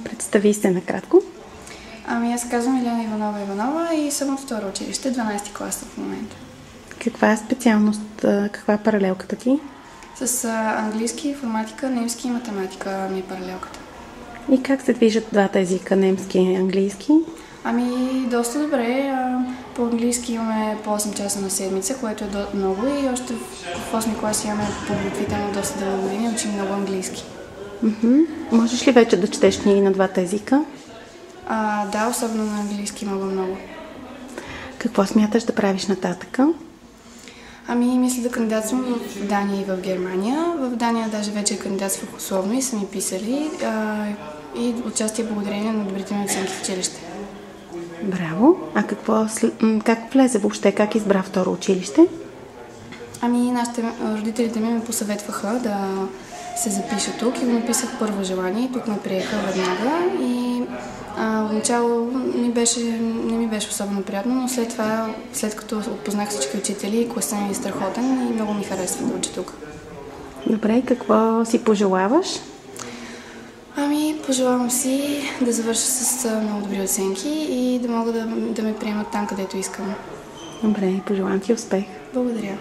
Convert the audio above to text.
Представи се накратко. Аз се казвам Илена Иванова и съм от второ училище, 12 клас в момента. Каква е специалност, каква е паралелката ти? С английски, информатика, немски и математика ми е паралелката. И как се движат двата езика, немски и английски? Доста добре. По английски имаме по 8 часа на седмица, което е много, и още в 8 клас имаме подготвително доста дълго години, учим много английски. Можеш ли вече да четеш книги на двата езика? Да, особено на английски мога много. Какво смяташ да правиш нататъка? Мисля да кандидатствам в Дания и в Германия. В Дания даже вече кандидатствах условно и са ми писали. И отчасти благодарение на добрите ми оценки в училище. Браво! Как влезе въобще? Как избра второ училище? Родителите ми ме посъветваха да се запиша тук и го написах първо желание. Тук ме приеха веднага и отначало не ми беше особено приятно, но след това, след като опознах всички учители, класът ми е страхотен и много ми харесва да уча тук. Добре, какво си пожелаваш? Пожелавам си да завърша с много добри оценки и да мога да ме приемат там, където искам. Добре, пожелавам ти успех. Благодаря.